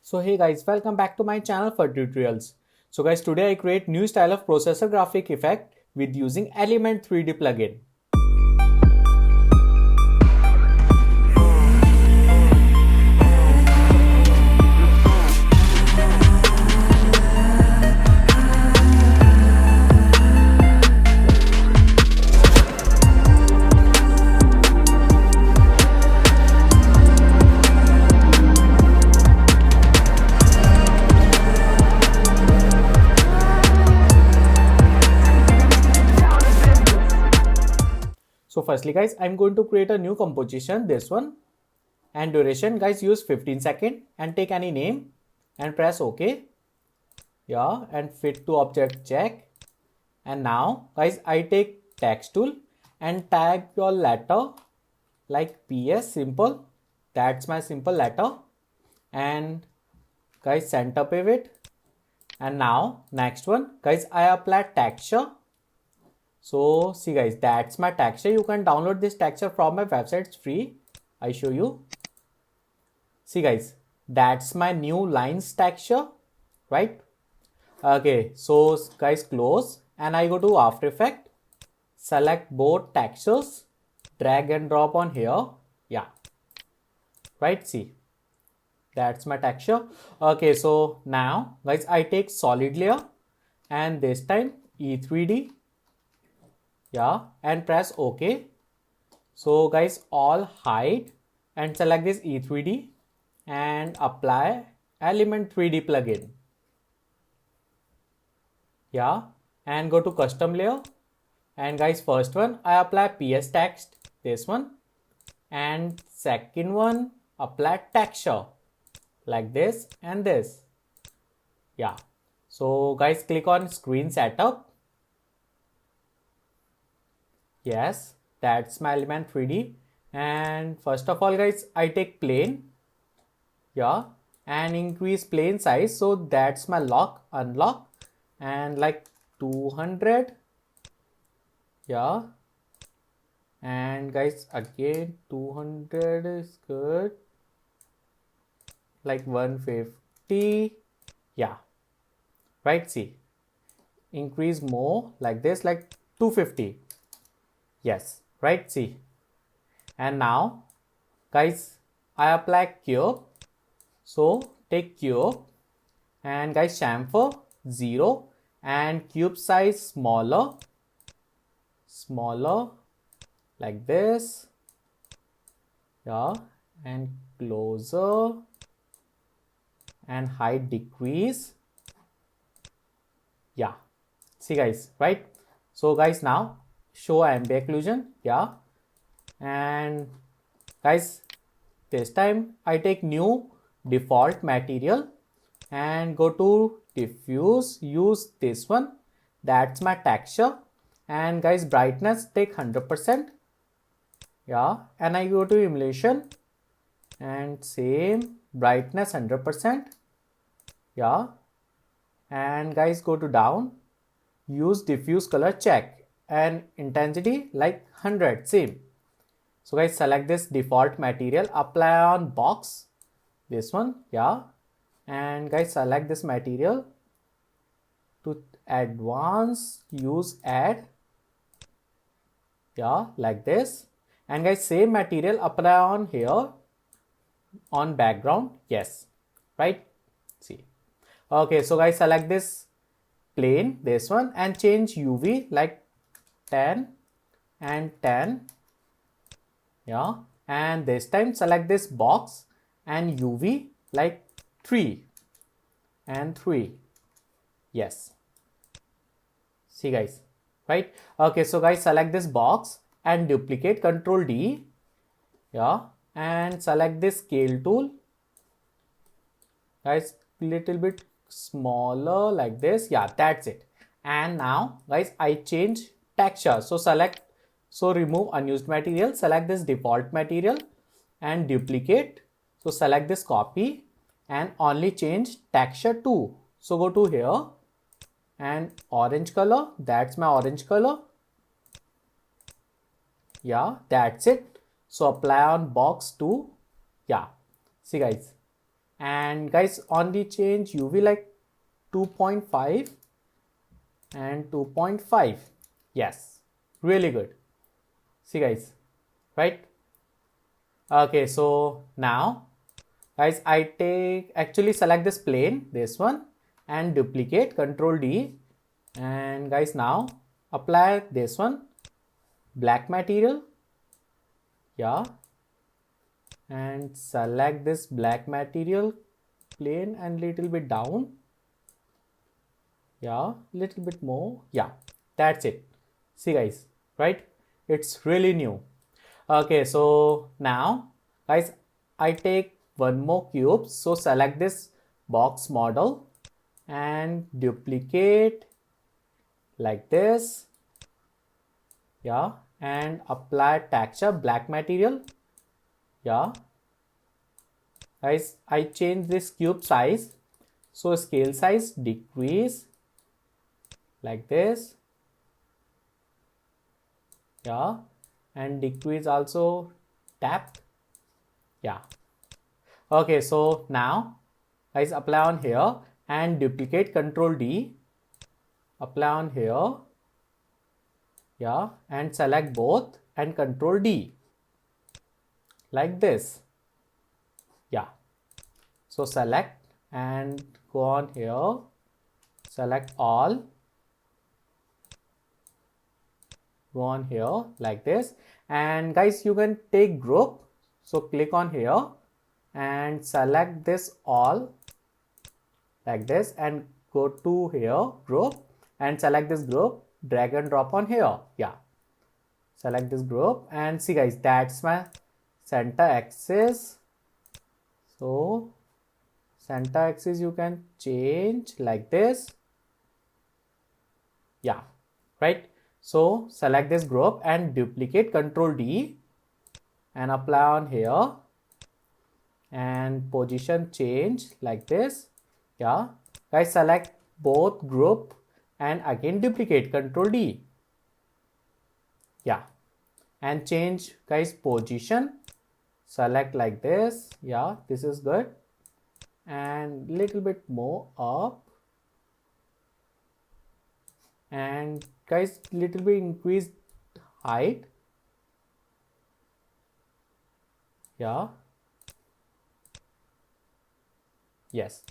So hey guys, welcome back to my channel for tutorials. So guys, today I create new style of processor graphic effect with using Element 3D plugin. So firstly guys, I'm going to create a new composition, this one, and duration guys use 15 seconds and take any name and press OK. Yeah, and fit to object check. And now guys, I take text tool and tag your letter like PS simple. That's my simple letter. And guys, center pivot. And now next one guys, I apply texture. So see guys, that's my texture. You can download this texture from my website. It's free. I show you. See guys, that's my new lines texture, right? Okay, so guys, close and I go to After Effects, select both textures, drag and drop on here. Yeah, right. See, that's my texture. Okay, so now guys, I take solid layer and this time E3D. Yeah, and press OK. So guys, all hide and select this E3D and apply Element 3D plugin. Yeah, and go to custom layer. And guys, first one I apply PS text, this one, and second one apply texture like this and this. Yeah, so guys, click on screen setup. Yes, that's my Element 3D. And first of all guys, I take plane. Yeah, and increase plane size. So that's my lock, unlock, and like 200. Yeah, and guys, again 200 is good, like 150. Yeah, right. See, increase more like this, like 250. Yes, right. See, and now guys, I apply cube. So take cube and guys, chamfer 0 and cube size smaller like this. Yeah, and closer and height decrease. Yeah, see guys, right? So guys, now show ambient occlusion. Yeah, and guys, this time I take new default material and go to diffuse, use this one, that's my texture. And guys, brightness take 100%. Yeah, and I go to emulation and same brightness 100%. Yeah, and guys, go to down, use diffuse color check and intensity like 100, same. So guys, select this default material, apply on box, this one. Yeah, and guys, select this material to advance, use add. Yeah, like this. And guys, same material apply on here on background. Yes, right. See, okay, so guys, select this plane, this one, and change UV like 10 and 10. Yeah, and this time select this box and UV like 3 and 3. Yes, see guys, right? Okay, so guys, select this box and duplicate, Control D. Yeah, and select this scale tool, guys, little bit smaller like this. Yeah, that's it. And now guys, I change texture. So select, so remove unused material, select this default material and duplicate. So select this copy and only change texture to. So go to here and orange color, that's my orange color. Yeah, that's it. So apply on box 2. Yeah, see guys, and guys on the change UV like 2.5 and 2.5. Yes, really good. See guys, right? Okay, so now guys I actually select this plane, this one, and duplicate, Control D, and guys now apply this one, black material, yeah, and select this black material plane and little bit down, yeah, little bit more, yeah, that's it. See guys, right? It's really new. Okay, so now guys I take one more cube, so select this box model and duplicate like this, yeah, and apply texture, black material, yeah. Guys I change this cube size, so scale size decrease like this, yeah, and decrease also tap, yeah. Okay, so now guys apply on here and duplicate, Control D, apply on here, yeah, and select both and Control D like this, yeah. So select and go on here, select all, go on here like this, and guys you can take group, so click on here and select this all like this and go to here group and select this group, drag and drop on here, yeah, select this group and see guys that's my center axis. So center axis you can change like this, yeah, right? So select this group and duplicate, Control D, and apply on here and position change like this, yeah. Guys select both group and again duplicate, Control D, yeah, and change guys position, select like this, yeah, this is good, and little bit more up, and guys little bit increase height, yeah, yes,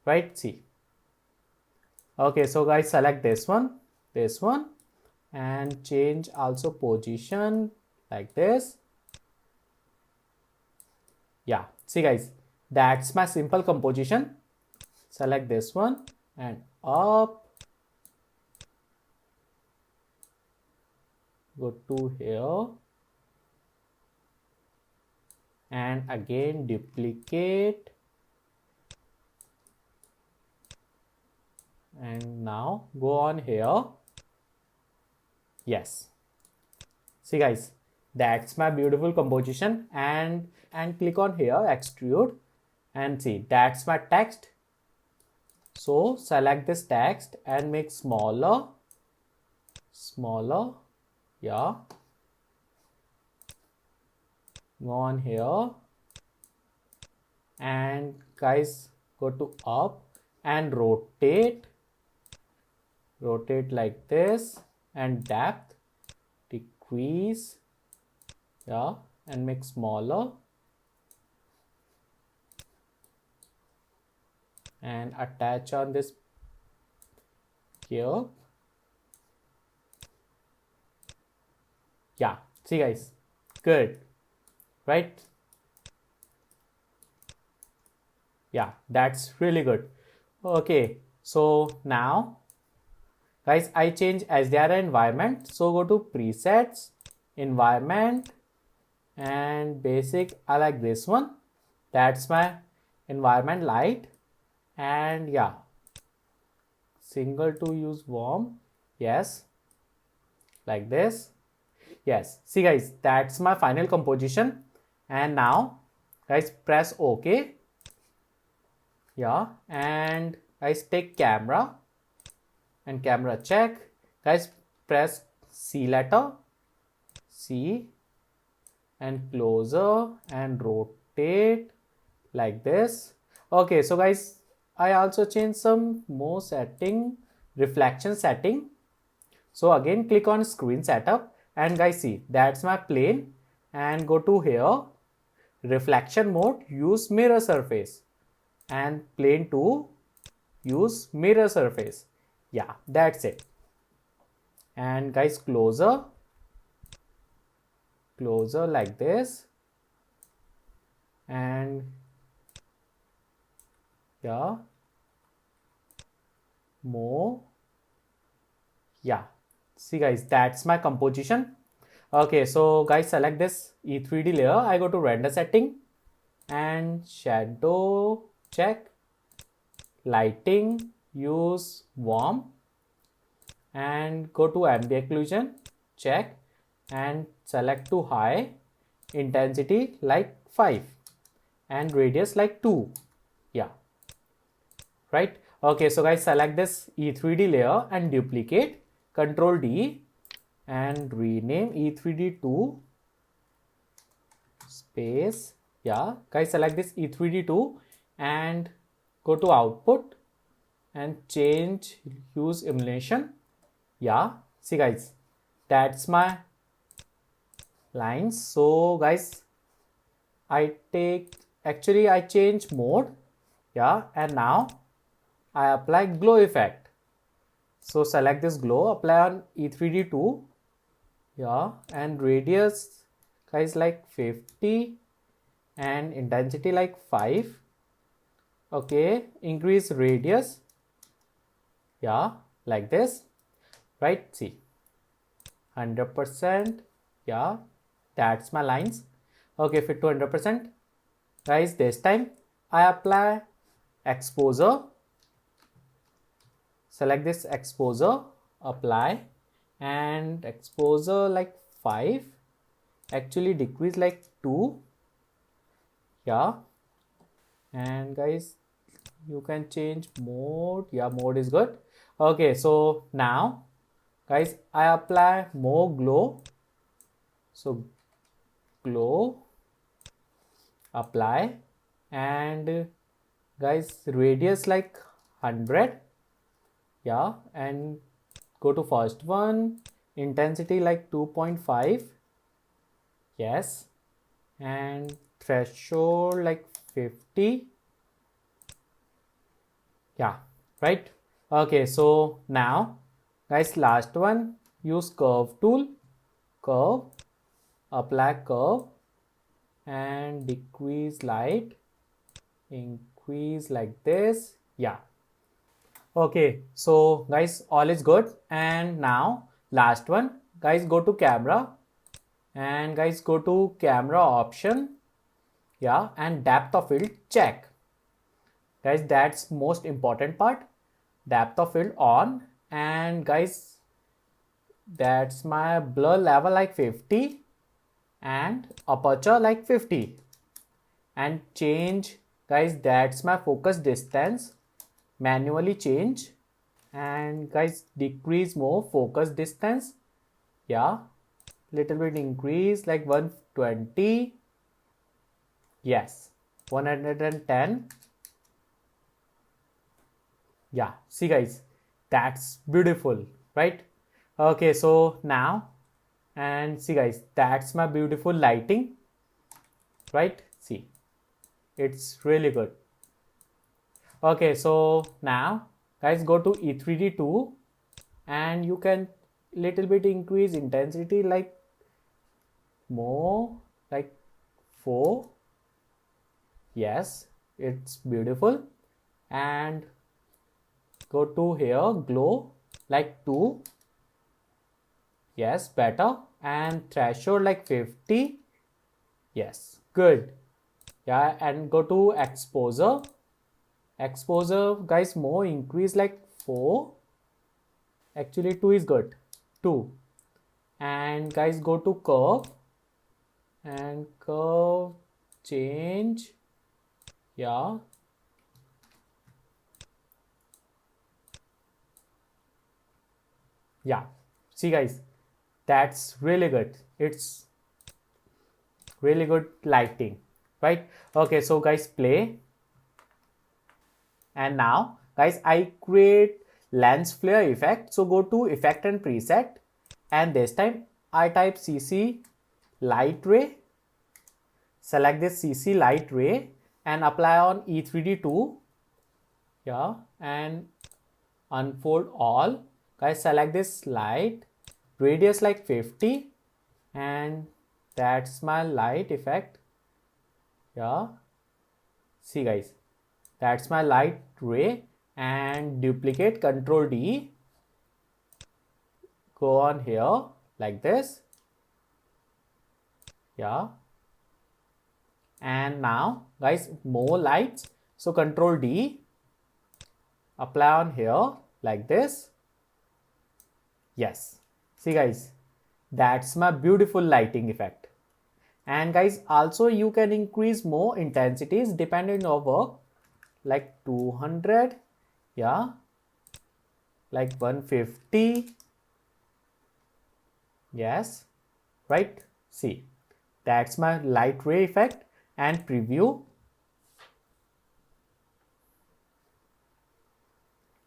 right, see. Okay, so guys select this one, and change also position like this, yeah. See guys, that's my simple composition. Select this one and up, go to here and again duplicate, and now go on here, yes. See guys, that's my beautiful composition, and click on here extrude and see that's my text. So select this text and make smaller, yeah, go on here and guys go to up and rotate like this, and depth decrease, yeah, and make smaller and attach on this here, yeah. See guys, good, right? Yeah, that's really good. Okay, so now guys I change HDRI environment, so go to presets, environment, and basic. I like this one, that's my environment light, and yeah, single to use warm, yes, like this, yes. See guys, that's my final composition, and now guys press OK, yeah, and guys take camera and camera check, guys press C letter, C, and closer and rotate like this. Okay, so guys, I also changed some more setting, reflection setting. So again, click on screen setup and guys see that's my plane, and go to here, reflection mode, use mirror surface, and plane 2, use mirror surface. Yeah, that's it. And guys, closer like this, and yeah, more. Yeah, see guys, that's my composition. Okay, so guys, select this E3D layer. I go to render setting and shadow check, lighting, use warm, and go to ambient occlusion, check, and select to high, intensity like 5, and radius like 2. Yeah, right. Okay, so guys, select this E3D layer and duplicate, Control D, and rename E3D to space. Yeah, guys, select this E3D2 and go to output and change, use emulation. Yeah, see guys, that's my lines. So guys, I change mode. Yeah, and now I apply glow effect. So select this glow, apply on E3D2. Yeah, and radius guys like 50 and intensity like 5. Okay, increase radius. Yeah, like this, right? See, 100%. Yeah, that's my lines. Okay, fit to 100%. Guys, this time I apply exposure. Select this exposure, apply, and exposure like 5, actually decrease like 2. Yeah, and guys, you can change mode. Yeah, mode is good. Okay, so now guys, I apply more glow. So glow, apply, and guys, radius like 100. Yeah, and go to first one, intensity like 2.5. Yes, and threshold like 50. Yeah, right. Okay, so now guys, last one, use curve tool, curve, apply curve, and decrease light, increase like this. Yeah, okay, so guys, all is good. And now last one, guys, go to camera, and guys, go to camera option. Yeah, and depth of field check. Guys, that's most important part. Depth of field on, and guys, that's my blur level like 50 and aperture like 50, and change, guys, that's my focus distance, manually change, and guys, decrease more focus distance. Yeah, little bit increase like 120. Yes, 110. Yeah, see guys, that's beautiful, right? Okay, so now, and see guys, that's my beautiful lighting, right? See, it's really good. Okay, so now guys, go to E3D2, and you can little bit increase intensity like more, like 4. Yes, it's beautiful. And go to here, glow like 2. Yes, better. And threshold like 50. Yes, good. Yeah, and go to exposure. Exposure, guys, more increase like 4. Actually 2 is good. 2. And guys, go to curve, and curve change. Yeah, yeah, see guys, that's really good. It's really good lighting, right? Okay, so guys, play, And now guys, I create lens flare effect. So go to effect and preset, and this time I type CC light ray, select this CC light ray and apply on E3D2. Yeah, and unfold all. Guys, select this light, radius like 50, and that's my light effect. Yeah, see guys, that's my light ray. And duplicate, Control D, go on here like this. Yeah, and now guys, more lights, so Control D, apply on here like this. Yes, see guys, that's my beautiful lighting effect. And guys, also you can increase more intensities depending on your work, like 200, yeah, like 150. Yes, right, see, that's my light ray effect. And preview.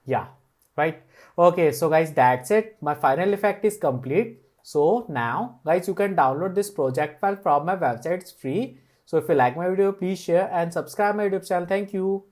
Yeah, right. Okay, so guys, that's it. My final effect is complete. So now guys, you can download this project file from my website. It's free. So if you like my video, please share and subscribe my YouTube channel. Thank you.